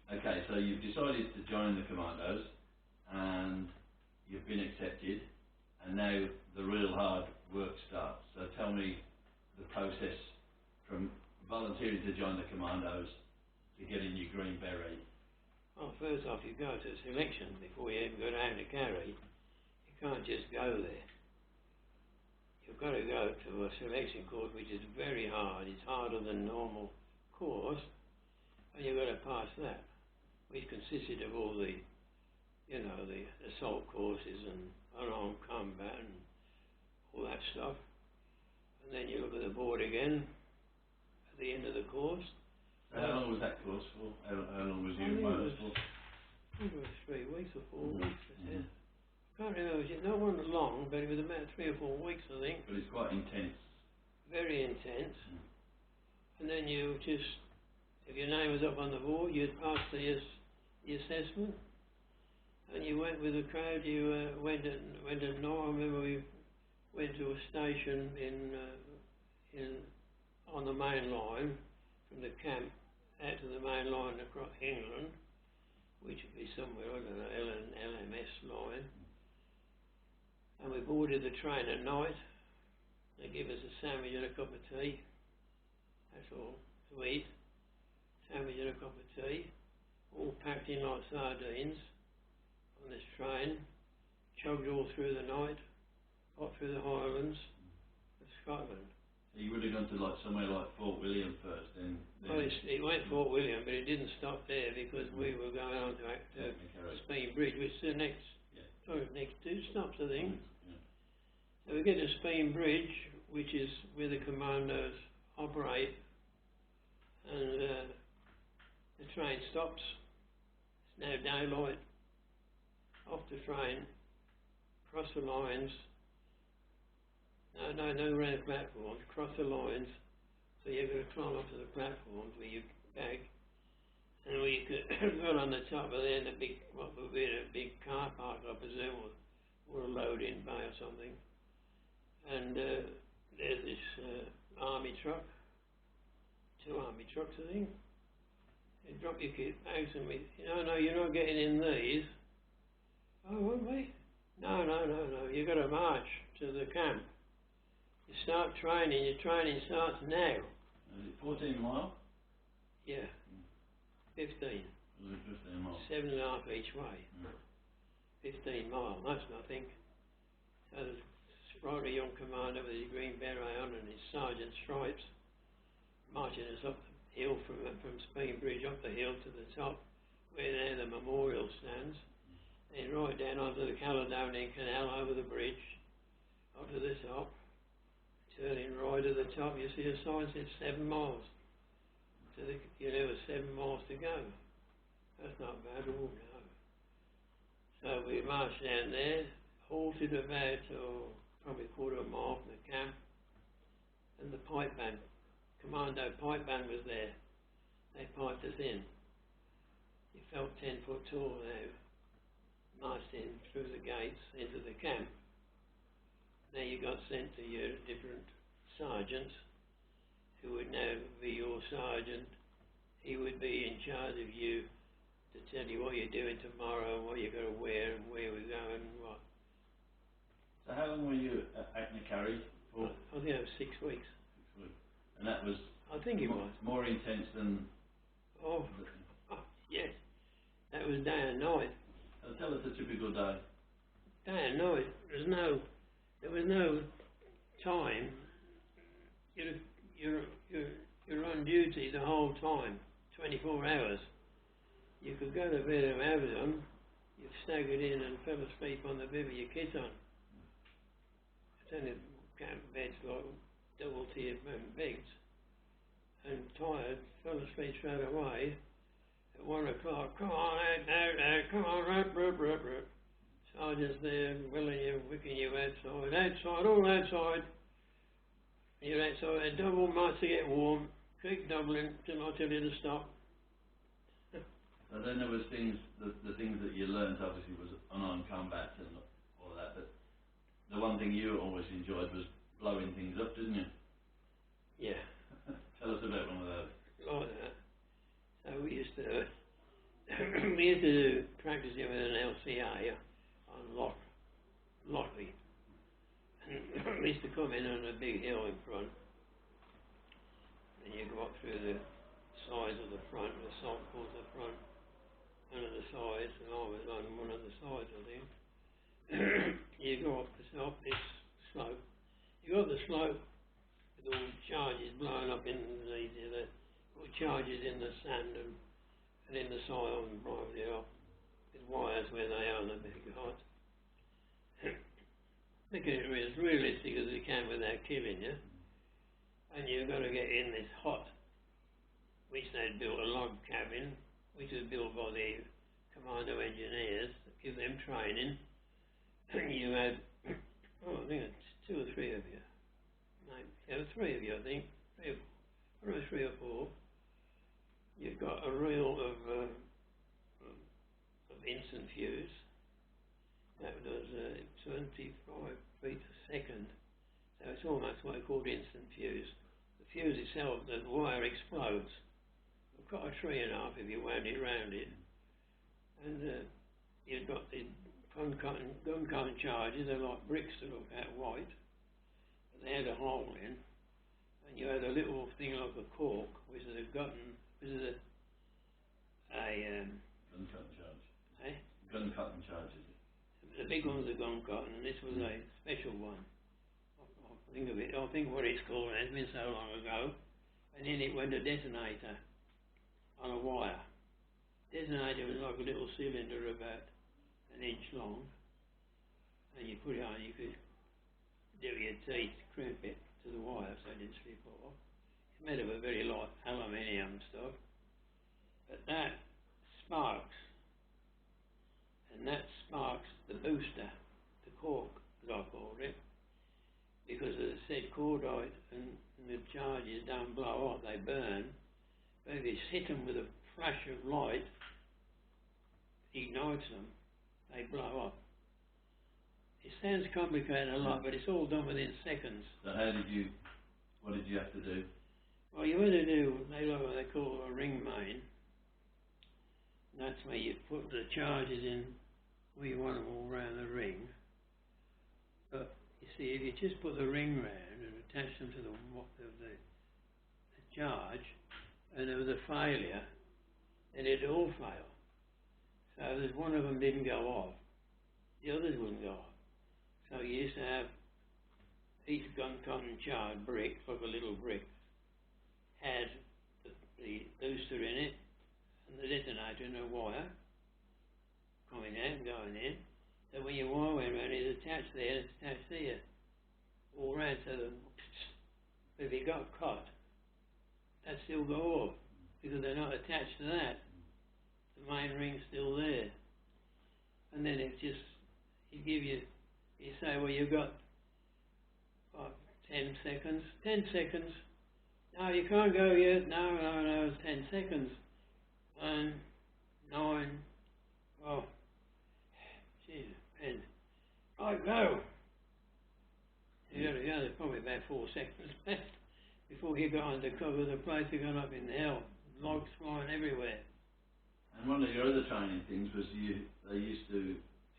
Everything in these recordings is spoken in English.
Okay, so you've decided to join the Commandos, and you've been accepted, and now the real hard work starts. So tell me the process from volunteering to join the Commandos to getting your green beret. Well, first off, you go to selection before you even go down to carry. You can't just go there. You've got to go to a selection course, which is very hard. It's harder than normal course, and you've got to pass that, which consisted of all the, you know, the assault courses and unarmed combat and all that stuff. And then you look at the board again at the end of the course. So how long was that course for? How long was you in Wales for? I think it was 3 weeks or 4 weeks, I said. I can't remember, it wasn't long, but it was about 3 or 4 weeks, I think. But it's quite intense. Very intense. And then you just, if your name was up on the board, you'd pass the assessment. And you went with the crowd, you went at night. I remember we went to a station on the main line, from the camp out to the main line across England, which would be somewhere, I don't know, LMS line. And we boarded the train at night. They give us a sandwich and a cup of tea. That's all to eat. Sandwich and a cup of tea, all packed in like sardines on this train, chugged all through the night, got through the Highlands of Scotland. You would have gone to like somewhere like Fort William first, then. Well, it went Fort William, but it didn't stop there because we were going on to Speen Bridge, which is the next, next 2 stops, I think. So we get to Speen Bridge, which is where the Commandos operate, and the train stops. It's now daylight. Off the train, cross the lines. No round platforms, cross the lines, so you're going to climb up to the platforms where you bag, and where you could go on the top of there in a big, what would be a big car park, I presume, or a loading bay or something. And there's this army truck, 2 army trucks, I think. They drop your kit bags and we, no, you're not getting in these. Oh, won't we? No, you've got to march to the camp. You start training, your training starts now. Is it 14 miles? Yeah. 15. 15 miles. 7.5 each way. 15 miles, that's nothing. So there's a sprightly young commander with his green beret on and his sergeant stripes, marching us up the hill from Speen Bridge up the hill to the top, where now the memorial stands. Then right down onto the Caledonian Canal over the bridge, up to the top. Turning right at the top, you see a sign that says 7 miles. So you know, 7 miles to go. That's not bad, oh no. So we marched down there, halted about probably a quarter of a mile from the camp, and the pipe band, Commando pipe band was there. They piped us in. You felt 10 foot tall now, marched in through the gates into the camp. Now you got sent to your different sergeants, who would now be your sergeant. He would be in charge of you to tell you what you're doing tomorrow, and what you're going to wear, and where we're going, and what. So how long were you at Macquarie for? I think it was 6 weeks. 6 weeks. And that was... I think it was. More intense than... Oh, yes. That was day and night. So tell us a typical day. Day and night. There was no time. You're on duty the whole time, 24 hours. You could go to bed and have them. You staggered in and fell asleep on the bed with your kit on. It's only camp beds like double-tiered beds. And tired, fell asleep straight away. At 1 o'clock, come on out, come on, rap. Sergeant's there, willing you, wicking you outside, all outside. You're outside, a double march to get warm. Keep doubling till I tell you to stop. And then there was things, the things that you learned obviously was unarmed combat and all that, but the one thing you always enjoyed was blowing things up, didn't you? Yeah. Tell us about one of those. Like that. So we used to we used to do practicing with an LCA on Lockley. And we used to come in on a big hill in front, and you go up through the sides of the front, the salt called the front, one of the sides, and I was on one of the sides, I think. You go up this slope. You go up the slope with all charges blowing up underneath you, all charges in the sand and in the soil and privately up, with wires where they are on the big hot. Making it as realistic as you can without killing you. And you've got to get in this hot, which they'd built a log cabin, which was built by the Commando engineers, to give them training. And you had, I think it's 2 or 3 of you. Maybe, there were 3 of you, I think. 3 or 4. You've got a reel of instant fuse. That was 25 feet a second. So it's almost what I called instant fuse. The fuse itself, the wire explodes. You've got a 3.5 if you wound it round it. And you've got the gun cotton charges. They're like bricks that look at white. But they had a hole in. And you had a little thing like a cork, which is a gun cotton charge. Eh? Gun cotton charges. The big ones are gun cotton, and this was a special one. I think what it's called, and it's been so long ago. And in it went a detonator on a wire. Detonator was like a little cylinder about 1 inch long, and you put it on, you could do your teeth, crimp it to the wire so it didn't slip off. It's made of a very light aluminium stuff, but that sparks, and that sparks the booster, the cork, as I called it, because as I said, cordite and the charges don't blow up, they burn. But if you hit them with a flash of light, ignites them, they blow up. It sounds complicated a lot, but it's all done within seconds. So what did you have to do? Well, you had to do what they call a ring main. And that's where you put the charges in where you want them all around the ring. But you see, if you just put the ring round and attach them to the charge, and there was a failure, then it'd all fail. So if one of them didn't go off, the others wouldn't go off. So you used to have each gun cotton charge brick, like a little brick, had the booster in it, and the detonator and a wire coming out and going in. So when your wire went around, it's attached there, it's attached there, all round. So if it got cut, that'd still go off because they're not attached to that. The main ring's still there, and then it just you say, well, you've got 10 seconds. 10 seconds. No, you can't go yet. No, it's 10 seconds. 9, 9. Oh, Jesus, and right, go. You got to go. There's probably about 4 seconds left before you got under cover. The place you got up in hell, logs flying everywhere. And one of your other training things was they used to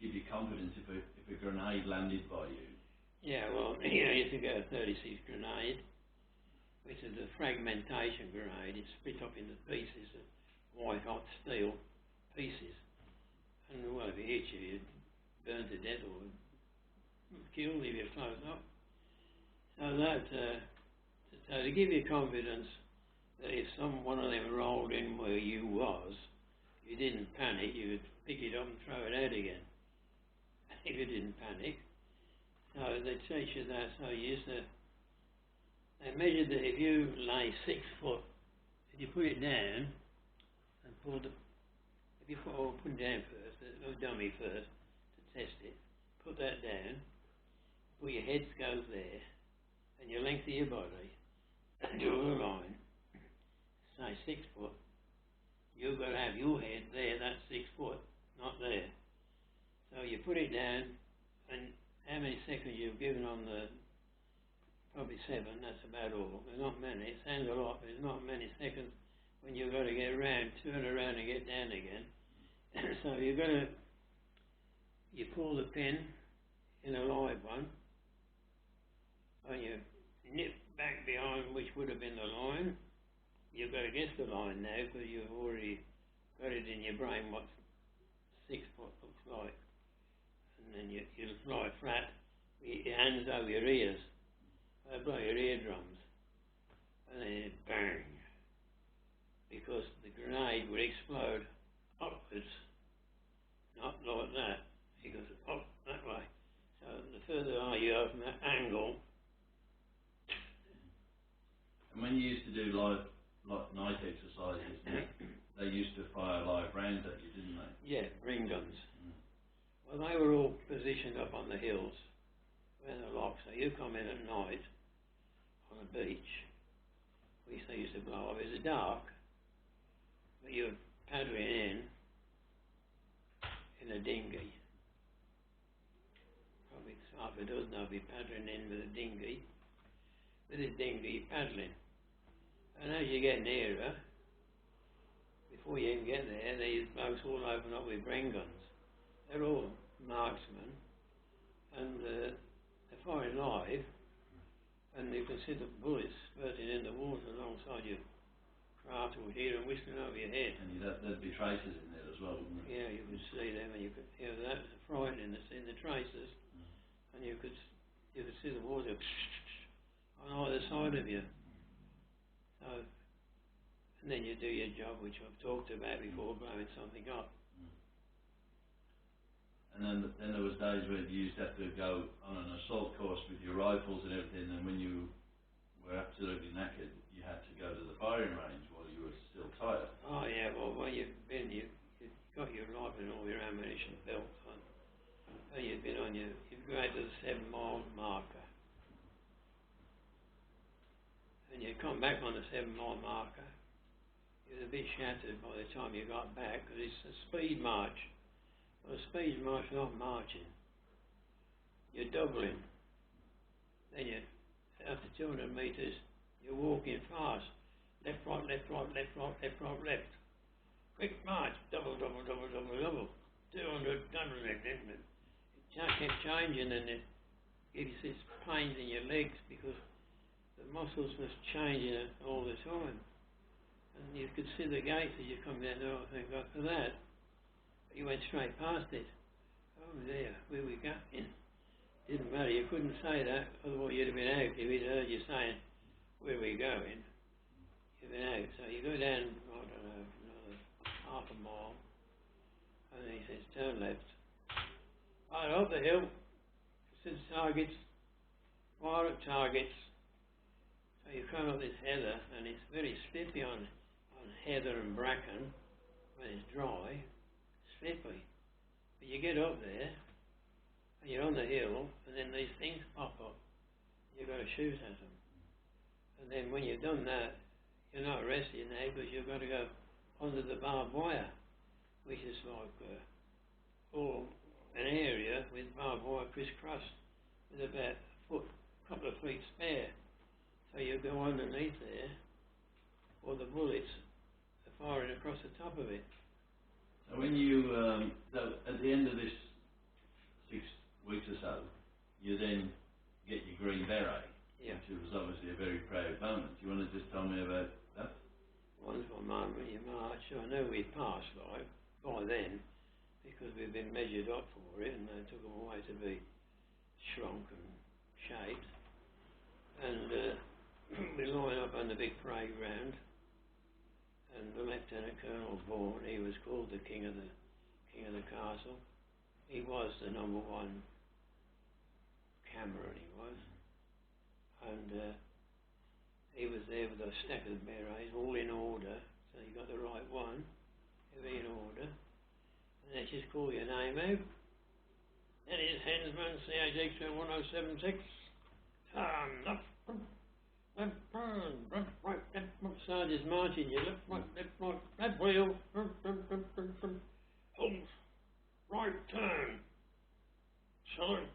give you confidence if a grenade landed by you. Yeah, well, I used to go 36 grenade, which is a fragmentation grenade. It's split up into pieces of white hot steel pieces. And well, if it hit you, you'd burn to death or killed if you're close up. So to give you confidence that if one of them rolled in where you was, you didn't panic, you would pick it up and throw it out again. If you didn't panic. So they teach you that. So they measured that if you lay 6 foot, if you put it down and put it down first, the dummy first, to test it, put that down, where your head goes there, and your length of your body, and draw a line, say 6 foot, you've got to have your head there, that's 6 foot, not there. So you put it down, and how many seconds you've given on probably 7, that's about all. There's not many, it sounds a lot, but there's not many seconds when you've got to get around, turn around and get down again. So you pull the pin in a live one, and you nip back behind, which would have been the line. You've got to guess the line now because you've already got it in your brain what 6 foot looks like. And then you fly flat with your hands over your ears. They blow your eardrums. And then you bang. Because the grenade would explode upwards. Not like that. It goes up that way. So the further you are from that angle. And when you used to do live night exercises, they used to fire live rounds at you, didn't they? Yeah, ring guns. Well, they were all positioned up on the hills where the locks. So you come in at night on the beach. They used to blow up. It was dark, but you were paddling in a dinghy. Probably half a dozen of you paddling in with a dinghy. With this dinghy paddling. And as you get nearer, before you even get there, these blokes all open up with ring guns. They're all marksmen, and they're firing live, and you can see the bullets spurting in the water alongside your craft or here and whistling over your head. And there'd be traces in there as well, wouldn't there? Yeah, you could see them, and you could, that was frightening to see the traces, and you could see the water on either side of you. So, and then you do your job, which I've talked about before, blowing something up. And then there was days where you used to have to go on an assault course with your rifles and everything, and when you were absolutely knackered, you had to go to the firing range while you were still tired. Oh yeah, well where you've been, you've got your rifle and all your ammunition belt on. So you've go out to the 7-mile marker. And you come back on the 7-mile marker, you're a bit shattered by the time you got back, because it's a speed march. Well, a speed march is not marching. You're doubling. Then after 200 metres, you're walking fast. Left, right, left, right, left, right, left, right, left. Quick march, double, double, double, double, double. 200, double, it just kept changing, and it gives you this pains in your legs because the muscles was changing all the time. And you could see the gates as you come down there, I think, after that. But you went straight past it. Oh there, where we going? Didn't matter, you couldn't say that, otherwise you'd have been out if he'd heard you saying, where we going? You've been out. So you go down, I don't know, another half a mile, and then he says, turn left. Right up the hill, says targets, fire at targets. So you come up this heather, and it's very slippy on heather and bracken when it's dry, slippy. But you get up there, and you're on the hill, and then these things pop up. You've got to shoot at them. And then when you've done that, you're not resting now because you've got to go under the barbed wire, which is like all an area with barbed wire crisscrossed with about a couple of feet spare. So you go underneath there, or the bullets are firing across the top of it. So when you, so at the end of this 6 weeks or so, you then get your green beret, yeah, which was obviously a very proud moment. Do you want to just tell me about that? Wonderful moment when you march. I know we passed by then, because we've been measured up for it, and they took them away to be shrunk and shaped. And we line up on the big parade ground, and the Lieutenant Colonel Vaughan, he was called the king of the castle. He was the #1 Cameron, he was. And he was there with a stack of berets, all in order, so you got the right one, every in order. And they just call your name out. That is Hensman, CHX 1076. Up. Left turn, left, right, left, Sergeant's marching you, left, right, left wheel, hold, right turn, salute,